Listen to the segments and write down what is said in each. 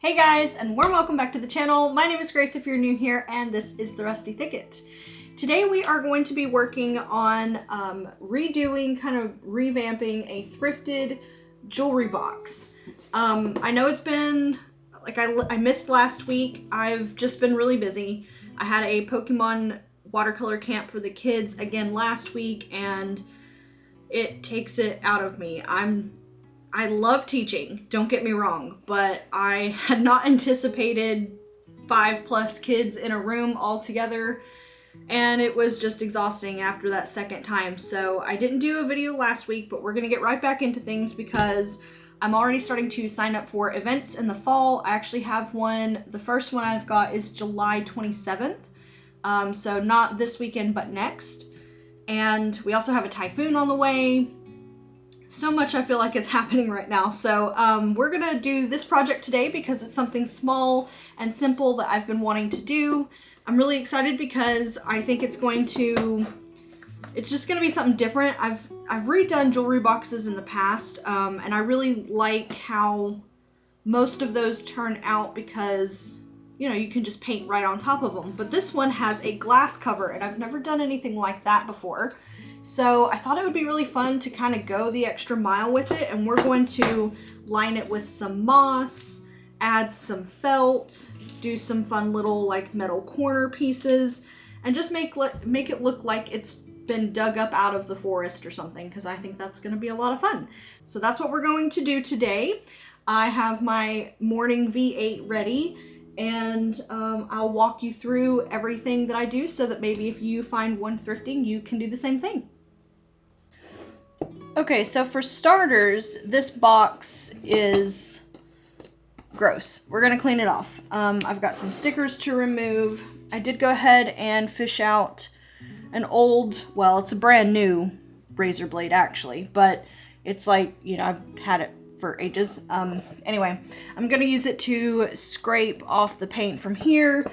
Hey guys, and warm welcome back to the channel. My name is Grace if you're new here, and this is the Rusty Thicket. Today we are going to be working on redoing, kind of revamping a thrifted jewelry box. I know it's been, like I missed last week. I've just been really busy. I had a Pokemon watercolor camp for the kids again last week, and it takes it out of me. I love teaching, don't get me wrong, but I had not anticipated 5+ kids in a room all together, and it was just exhausting after that second time. So I didn't do a video last week, but we're gonna get right back into things because I'm already starting to sign up for events in the fall. I actually have one. The first one I've got is July 27th. So not this weekend, but next. And we also have a typhoon on the way. So much I feel like is happening right now. So we're gonna do this project today because it's something small and simple that I've been wanting to do. I'm really excited because I think it's just gonna be something different. I've redone jewelry boxes in the past, and I really like how most of those turn out because, you know, you can just paint right on top of them. But this one has a glass cover, and I've never done anything like that before. So I thought it would be really fun to kind of go the extra mile with it, and we're going to line it with some moss, add some felt, do some fun little like metal corner pieces, and just make it look like it's been dug up out of the forest or something, because I think that's going to be a lot of fun. So that's what we're going to do today. I have my morning V8 ready, and I'll walk you through everything that I do so that maybe if you find one thrifting, you can do the same thing. Okay, so for starters, this box is gross. We're gonna clean it off. I've got some stickers to remove. I did go ahead and fish out an old, well, it's a brand new razor blade actually, but it's like, you know, I've had it for ages. Anyway, I'm gonna use it to scrape off the paint from here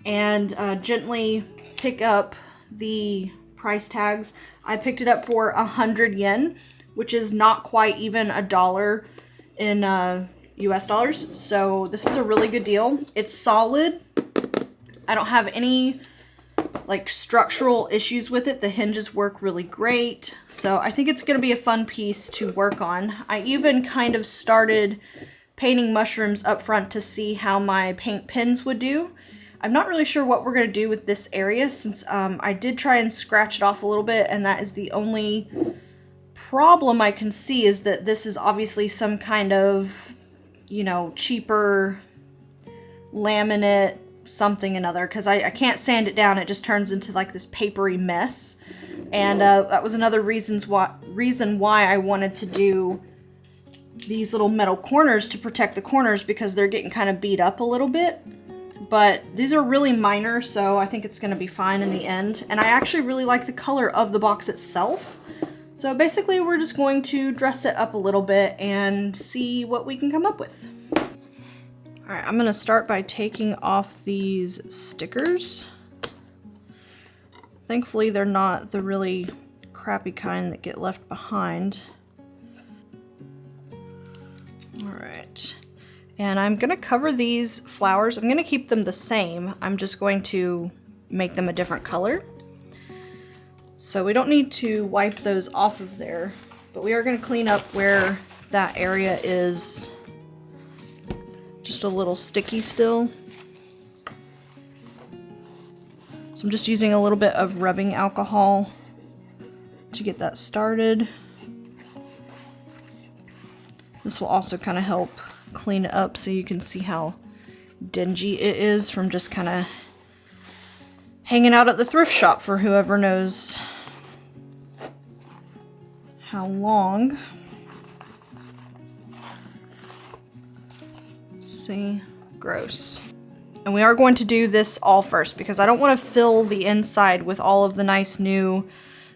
and gently pick up the price tags. I picked it up for 100 yen, which is not quite even $1 in US dollars. So this is a really good deal. It's solid. I don't have any like structural issues with it. The hinges work really great. So I think it's gonna be a fun piece to work on. I even kind of started painting mushrooms up front to see how my paint pens would do. I'm not really sure what we're going to do with this area since I did try and scratch it off a little bit, and that is the only problem I can see is that this is obviously some kind of, you know, cheaper laminate something another, because I can't sand it down. It just turns into like this papery mess, and that was another reason why I wanted to do these little metal corners to protect the corners, because they're getting kind of beat up a little bit. But these are really minor, so I think it's going to be fine in the end. And I actually really like the color of the box itself. So basically we're just going to dress it up a little bit and see what we can come up with. Alright, I'm going to start by taking off these stickers. Thankfully they're not the really crappy kind that get left behind. Alright. And I'm going to cover these flowers. I'm going to keep them the same. I'm just going to make them a different color. So we don't need to wipe those off of there, but we are going to clean up where that area is just a little sticky still. So I'm just using a little bit of rubbing alcohol to get that started. This will also kind of help clean it up so you can see how dingy it is from just kind of hanging out at the thrift shop for whoever knows how long. See, gross. And we are going to do this all first because I don't want to fill the inside with all of the nice new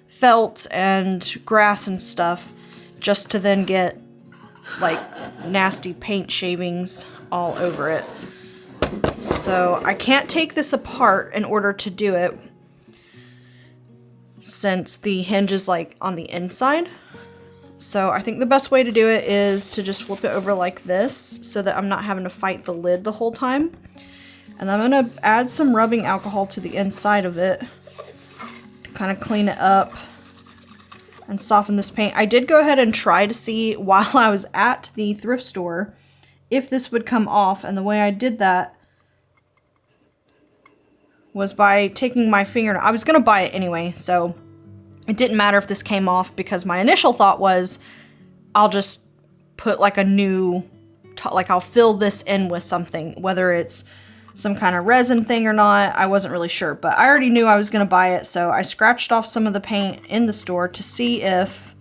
felt and grass and stuff just to then get like nasty paint shavings all over it. So I can't take this apart in order to do it since the hinge is like on the inside. So I think the best way to do it is to just flip it over like this so that I'm not having to fight the lid the whole time. And I'm gonna add some rubbing alcohol to the inside of it to kind of clean it up and soften this paint. I did go ahead and try to see while I was at the thrift store if this would come off, and the way I did that was by taking my finger. I was gonna buy it anyway, so it didn't matter if this came off because my initial thought was I'll just put like a new, like I'll fill this in with something, whether it's some kind of resin thing or not. I wasn't really sure, but I already knew I was gonna buy it, so I scratched off some of the paint in the store to see if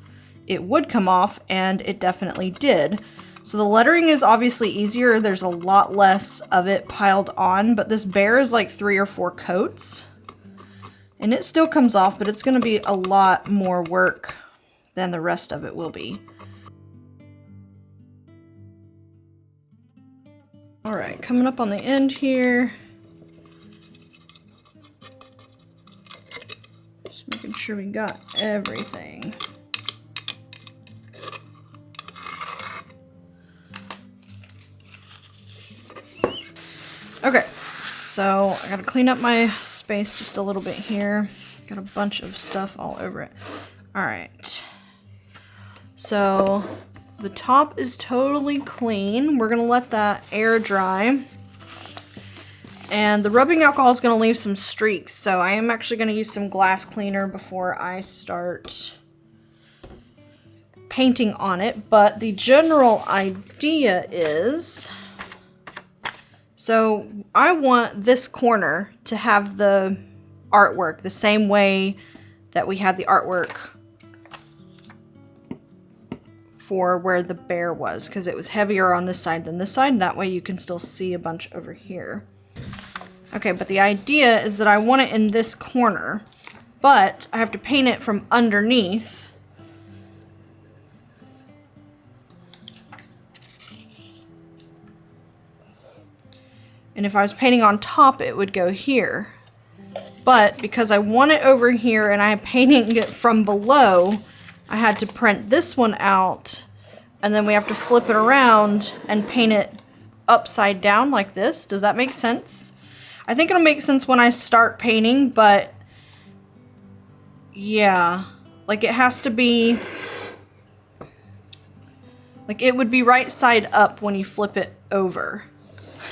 it would come off, and it definitely did. So the lettering is obviously easier. There's a lot less of it piled on, but this bear is like 3 or 4 coats. And it still comes off, but it's going to be a lot more work than the rest of it will be. Alright, coming up on the end here. Just making sure we got everything. Okay, so I gotta clean up my space just a little bit here. Got a bunch of stuff all over it. Alright, so the top is totally clean. We're gonna let that air dry. And the rubbing alcohol is gonna leave some streaks, so I am actually gonna use some glass cleaner before I start painting on it. But the general idea is, so I want this corner to have the artwork the same way that we had the artwork for where the bear was, because it was heavier on this side than this side. That way you can still see a bunch over here. Okay, but the idea is that I want it in this corner, but I have to paint it from underneath. And if I was painting on top, it would go here. But because I want it over here and I'm painting it from below, I had to print this one out, and then we have to flip it around and paint it upside down like this. Does that make sense? I think it'll make sense when I start painting, but yeah, like it has to be, like it would be right side up when you flip it over.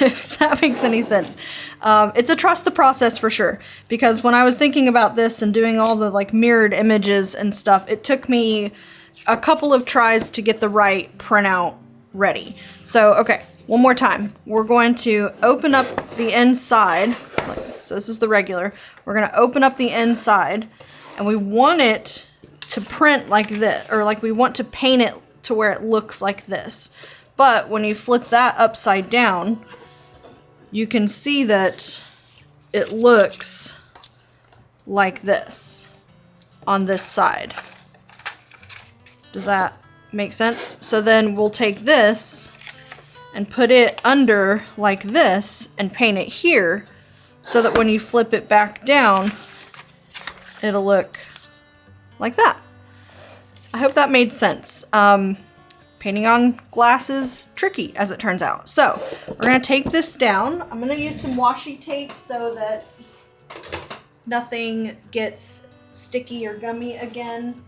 If that makes any sense. It's a trust the process for sure, because when I was thinking about this and doing all the like mirrored images and stuff, it took me a couple of tries to get the right printout ready. So, okay, one more time. We're going to open up the inside. So this is the regular. We're going to open up the inside, and we want it to print like this, or like we want to paint it to where it looks like this. But when you flip that upside down, you can see that it looks like this on this side. Does that make sense? So then we'll take this and put it under like this and paint it here so that when you flip it back down, it'll look like that. I hope that made sense. Painting on glass is tricky, as it turns out. So we're gonna tape this down. I'm gonna use some washi tape so that nothing gets sticky or gummy again.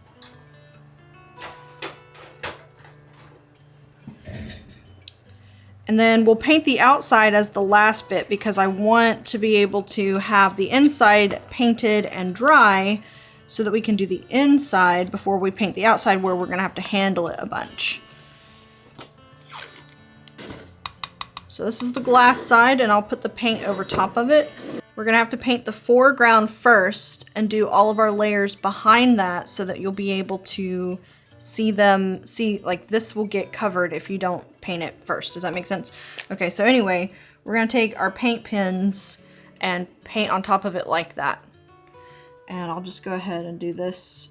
And then we'll paint the outside as the last bit, because I want to be able to have the inside painted and dry so that we can do the inside before we paint the outside, where we're gonna have to handle it a bunch. So this is the glass side, and I'll put the paint over top of it. We're gonna have to paint the foreground first and do all of our layers behind that so that you'll be able to see them, like this will get covered if you don't paint it first. Does that make sense? Okay, so anyway, we're gonna take our paint pens and paint on top of it like that. And I'll just go ahead and do this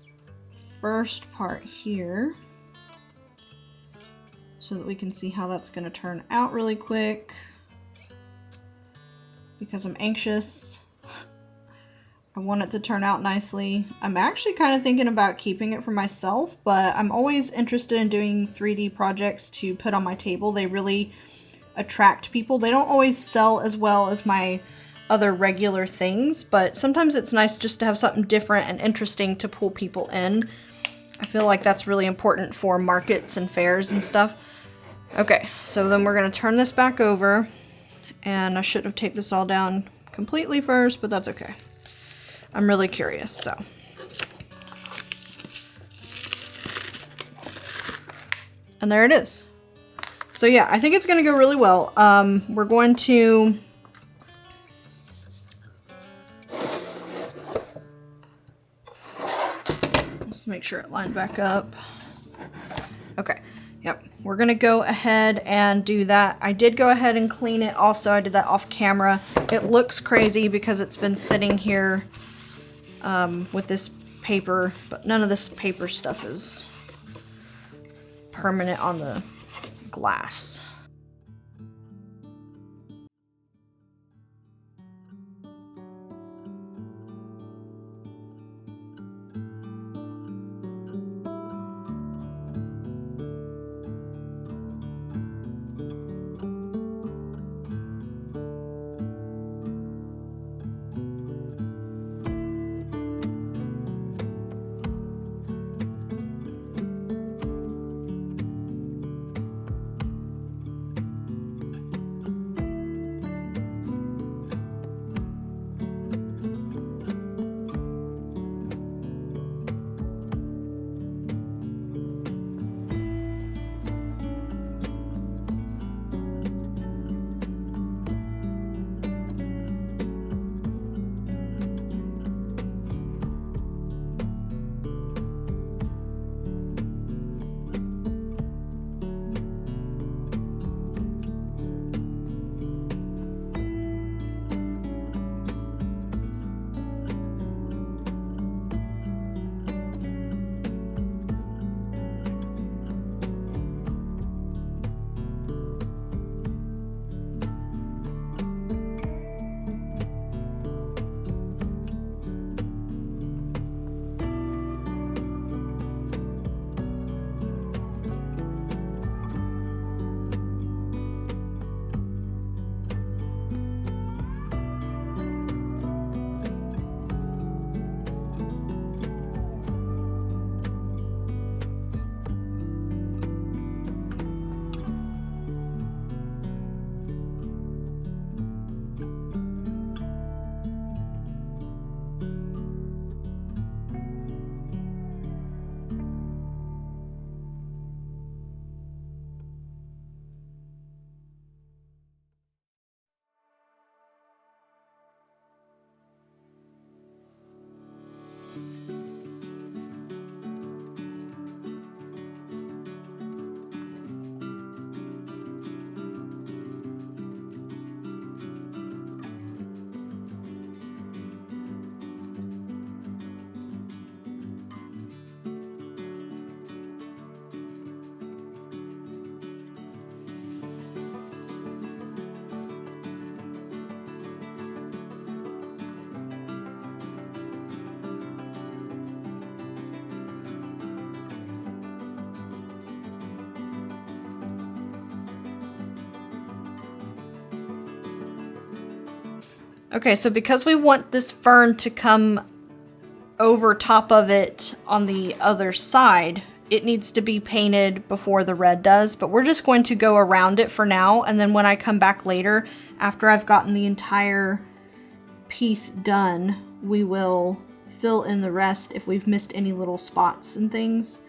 first part here, so that we can see how that's going to turn out really quick. Because I'm anxious, I I want it to turn out nicely. I'm actually kind of thinking about keeping it for myself, but I'm always interested in doing 3D projects to put on my table. They really attract people. They don't always sell as well as my other regular things, but sometimes it's nice just to have something different and interesting to pull people in. I feel like that's really important for markets and fairs and stuff. Okay, so then we're gonna turn this back over, and I should have taped this all down completely first, but that's okay. I'm really curious, so. And there it is. So yeah, I think it's gonna go really well. We're going to let's make sure it lined back up. Okay, yep. We're gonna go ahead and do that. I did go ahead and clean it also. I did that off camera. It looks crazy because it's been sitting here with this paper, but none of this paper stuff is permanent on the glass. Okay, so because we want this fern to come over top of it on the other side, it needs to be painted before the red does, but we're just going to go around it for now, and then when I come back later, after I've gotten the entire piece done, we will fill in the rest if we've missed any little spots and things.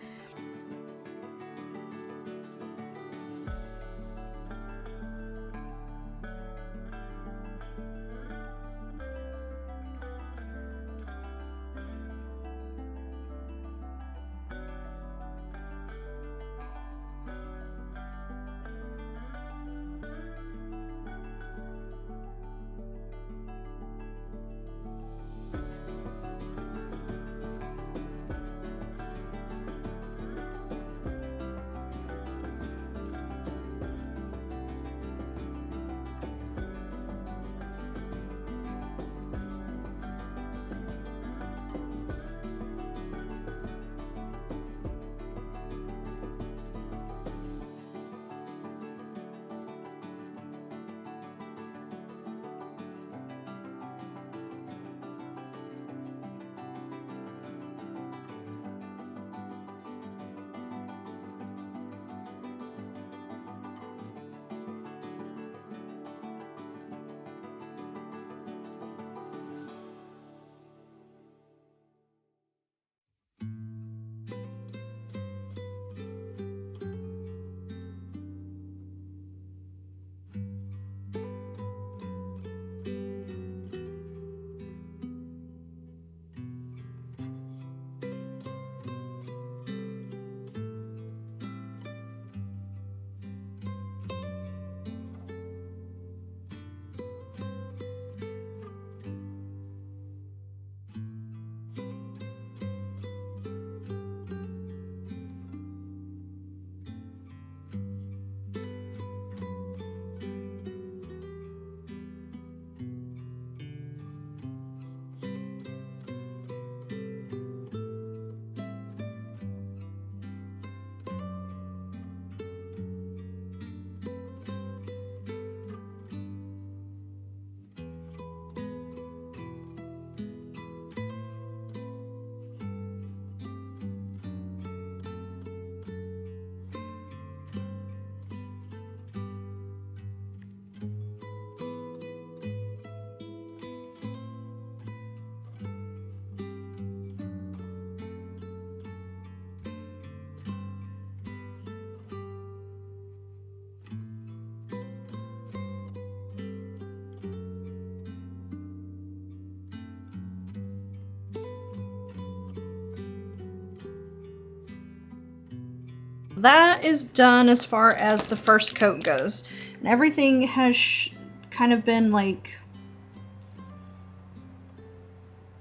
that is done as far as the first coat goes. And everything has kind of been like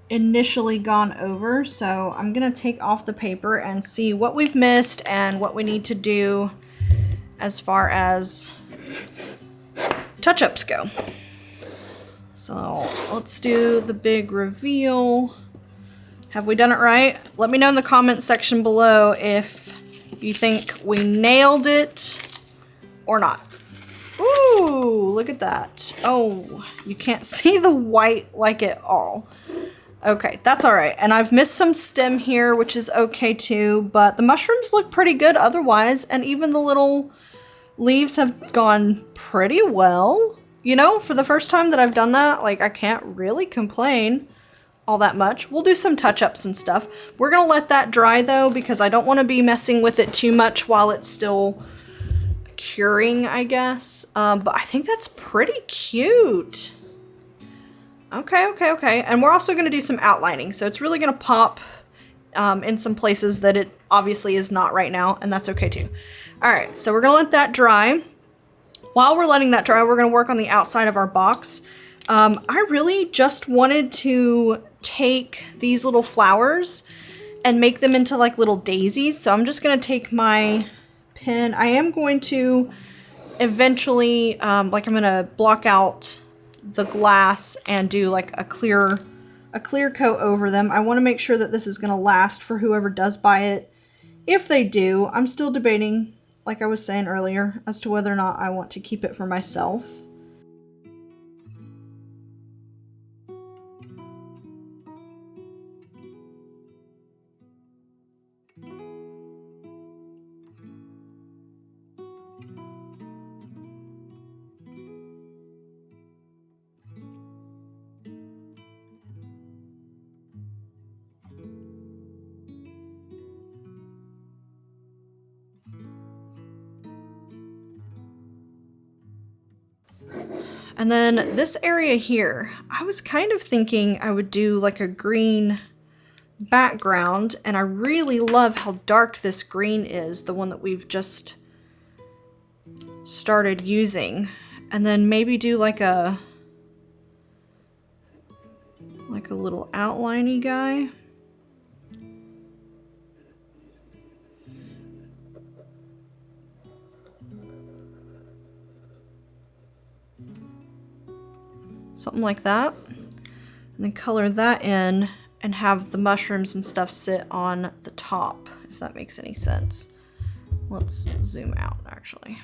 initially gone over. So I'm gonna take off the paper and see what we've missed and what we need to do as far as touch-ups go. So let's do the big reveal. Have we done it right? Let me know in the comments section below if you think we nailed it or not. Ooh, look at that. Oh, you can't see the white like at all. Okay, that's all right. And I've missed some stem here, which is okay too, but the mushrooms look pretty good otherwise, and even the little leaves have gone pretty well. You know, for the first time that I've done that, like, I can't really complain all that much. We'll do some touch-ups and stuff. We're gonna let that dry though, because I don't want to be messing with it too much while it's still curing, I guess. But I think that's pretty cute. Okay. And we're also gonna do some outlining, so it's really gonna pop in some places that it obviously is not right now, and that's okay too. All right, so we're gonna let that dry. While we're letting that dry, we're gonna work on the outside of our box. I really just wanted to take these little flowers and make them into like little daisies. So I'm just gonna take my pen. I am going to eventually, like I'm gonna block out the glass and do like a clear coat over them. I wanna make sure that this is gonna last for whoever does buy it. If they do, I'm still debating, like I was saying earlier, as to whether or not I want to keep it for myself. And then this area here, I was kind of thinking I would do like a green background, and I really love how dark this green is, the one that we've just started using. And then maybe do like a little outliney guy. Something like that. And then color that in and have the mushrooms and stuff sit on the top, if that makes any sense. Let's zoom out, actually.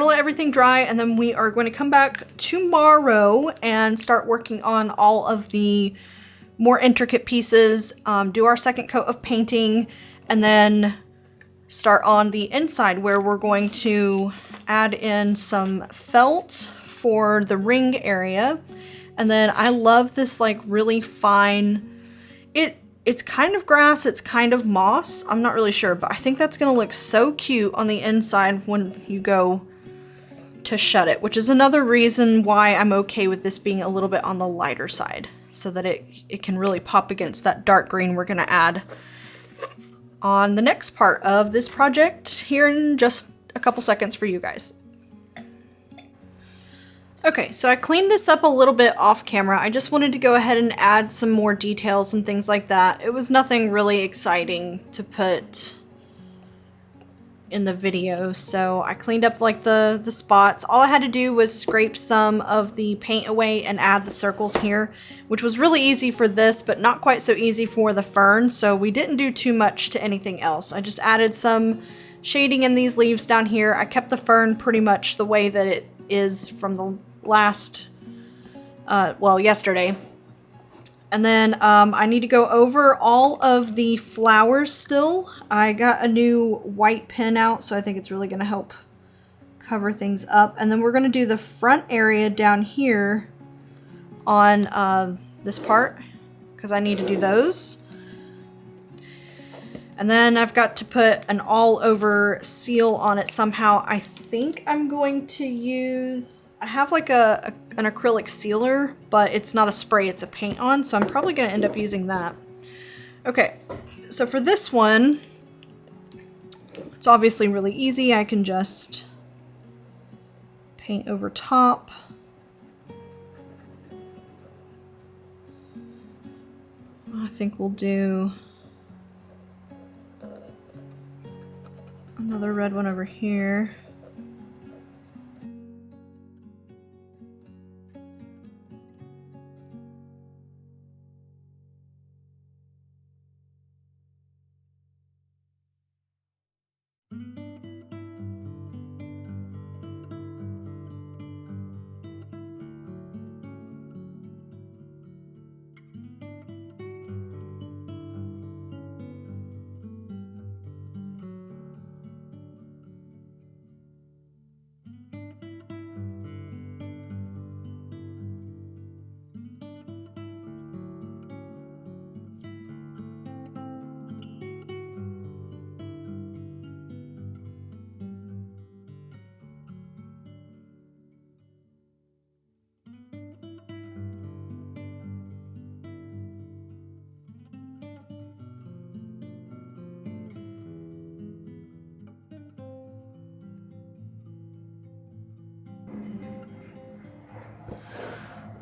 Let everything dry, and then we are going to come back tomorrow and start working on all of the more intricate pieces, do our second coat of painting, and then start on the inside where we're going to add in some felt for the ring area. And then I love this like really fine, it's kind of grass, it's kind of moss, I'm not really sure, but I think that's gonna look so cute on the inside when you go to shut it, which is another reason why I'm okay with this being a little bit on the lighter side, so that it can really pop against that dark green we're gonna add on the next part of this project here in just a couple seconds for you guys. Okay, so I cleaned this up a little bit off camera. I just wanted to go ahead and add some more details and things like that. It was nothing really exciting to put in the video, so I cleaned up like the spots. All I had to do was scrape some of the paint away and add the circles here, which was really easy for this, but not quite so easy for the fern, so we didn't do too much to anything else. I just added some shading in these leaves down here. I kept the fern pretty much the way that it is from the last, well, yesterday. And then I need to go over all of the flowers still. I got a new white pen out, so I think it's really gonna help cover things up. And then we're gonna do the front area down here on this part, because I need to do those. And then I've got to put an all over seal on it somehow. I think I'm going to use, I have like an acrylic sealer, but it's not a spray, it's a paint on. So I'm probably gonna end up using that. Okay, so for this one, it's obviously really easy. I can just paint over top. I think we'll do another red one over here.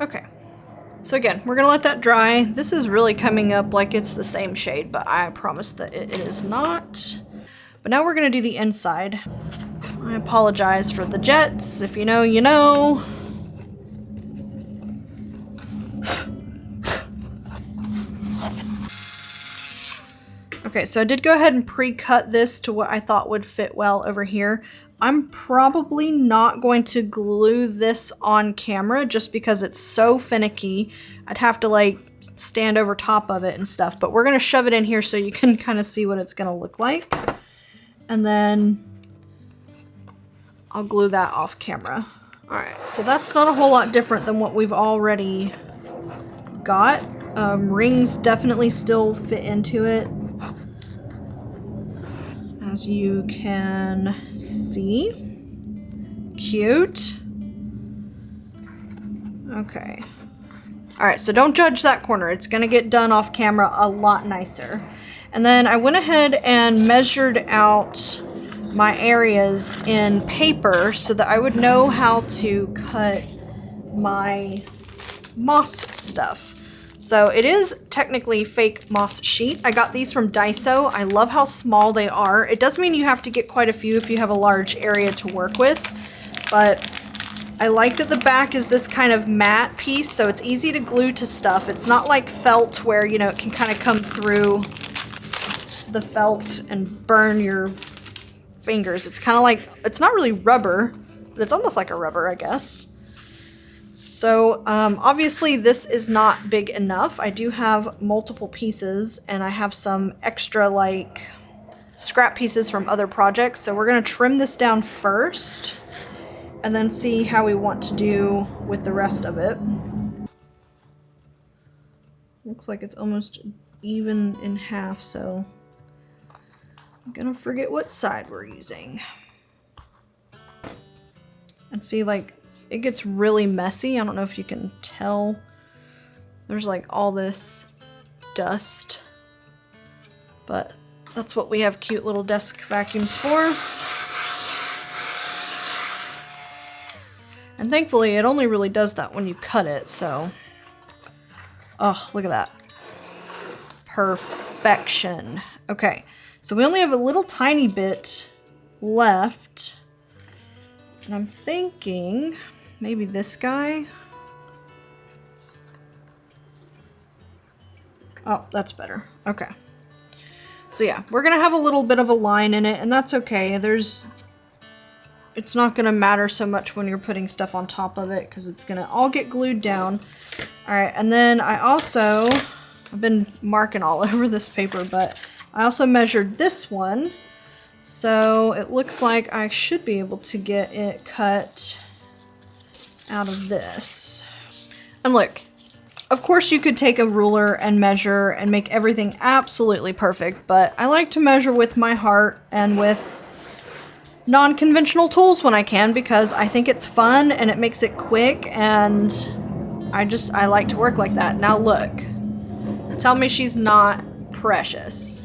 Okay, so again, we're gonna let that dry. This is really coming up like it's the same shade, but I promise that it is not. But now we're gonna do the inside. I apologize for the jets. If you know, you know. Okay, so I did go ahead and pre-cut this to what I thought would fit well over here. I'm probably not going to glue this on camera just because it's so finicky. I'd have to like stand over top of it and stuff, but we're gonna shove it in here so you can kind of see what it's gonna look like. And then I'll glue that off camera. All right, so that's not a whole lot different than what we've already got. Rings definitely still fit into it, as you can see. Cute. Okay. All right, so don't judge that corner. It's gonna get done off camera a lot nicer. And then I went ahead and measured out my areas in paper so that I would know how to cut my moss stuff. So it is technically fake moss sheet. I got these from Daiso. I love how small they are. It does mean you have to get quite a few if you have a large area to work with, but I like that the back is this kind of matte piece, so it's easy to glue to stuff. It's not like felt where, you know, it can kind of come through the felt and burn your fingers. It's kind of like, it's not really rubber, but it's almost like a rubber, I guess. So obviously this is not big enough. I do have multiple pieces and I have some extra like scrap pieces from other projects. So we're gonna trim this down first and then see how we want to do with the rest of it. Looks like it's almost even in half, so I'm gonna forget what side we're using. And see, like, it gets really messy. I don't know if you can tell. There's like all this dust, but that's what we have cute little desk vacuums for. And thankfully it only really does that when you cut it, so. Oh, look at that. Perfection. Okay, so we only have a little tiny bit left. And I'm thinking maybe this guy. Oh, that's better. Okay. So yeah, we're gonna have a little bit of a line in it, and that's okay. There's it's not gonna matter so much when you're putting stuff on top of it because it's gonna all get glued down. All right, and then I've been marking all over this paper, but I also measured this one. So it looks like I should be able to get it cut out of this. And look, of course you could take a ruler and measure and make everything absolutely perfect, but I like to measure with my heart and with non-conventional tools when I can because I think it's fun and it makes it quick, and I like to work like that. Now look, tell me she's not precious.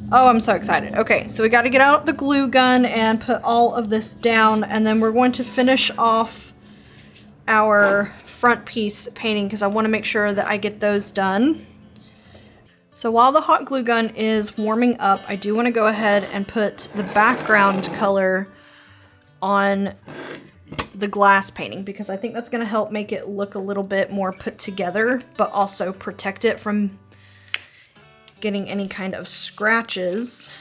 Oh, I'm so excited. Okay, so we got to get out the glue gun and put all of this down, and then we're going to finish off our front piece painting because I want to make sure that I get those done. So while the hot glue gun is warming up, I do want to go ahead and put the background color on the glass painting because I think that's going to help make it look a little bit more put together, but also protect it from getting any kind of scratches.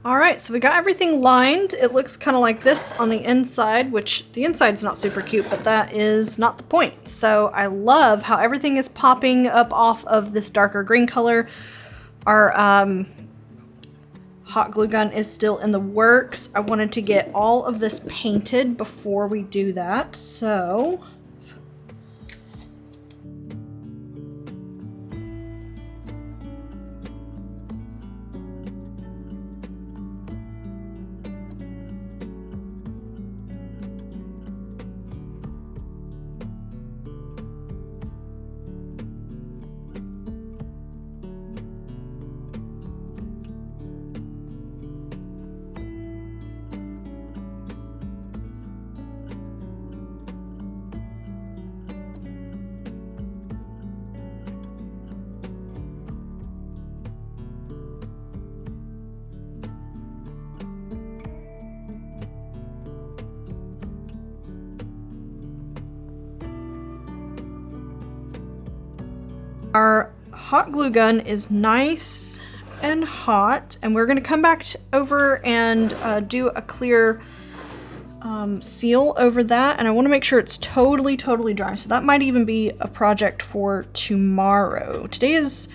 Alright, so we got everything lined. It looks kind of like this on the inside, which the inside's not super cute, but that is not the point. So I love how everything is popping up off of this darker green color. Our hot glue gun is still in the works. I wanted to get all of this painted before we do that, so... Our hot glue gun is nice and hot, and we're going to come back over and do a clear seal over that, and I want to make sure it's totally dry, so that might even be a project for tomorrow. Today is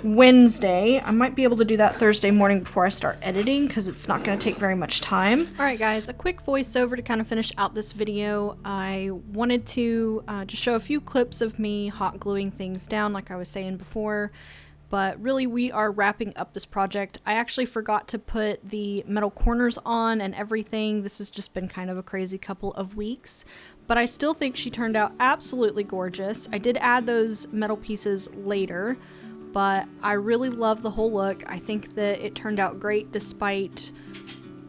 Wednesday. I might be able to do that Thursday morning before I start editing because it's not going to take very much time. Alright guys, a quick voiceover to kind of finish out this video. I wanted to just show a few clips of me hot gluing things down like I was saying before, but really we are wrapping up this project. I actually forgot to put the metal corners on and everything. This has just been kind of a crazy couple of weeks, but I still think she turned out absolutely gorgeous. I did add those metal pieces later, but I really love the whole look. I think that it turned out great despite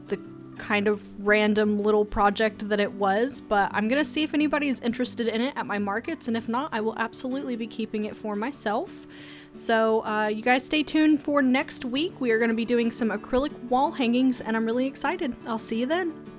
the kind of random little project that it was, but I'm gonna see if anybody is interested in it at my markets, and if not, I will absolutely be keeping it for myself. So you guys stay tuned for next week. We are going to be doing some acrylic wall hangings, and I'm really excited. I'll see you then.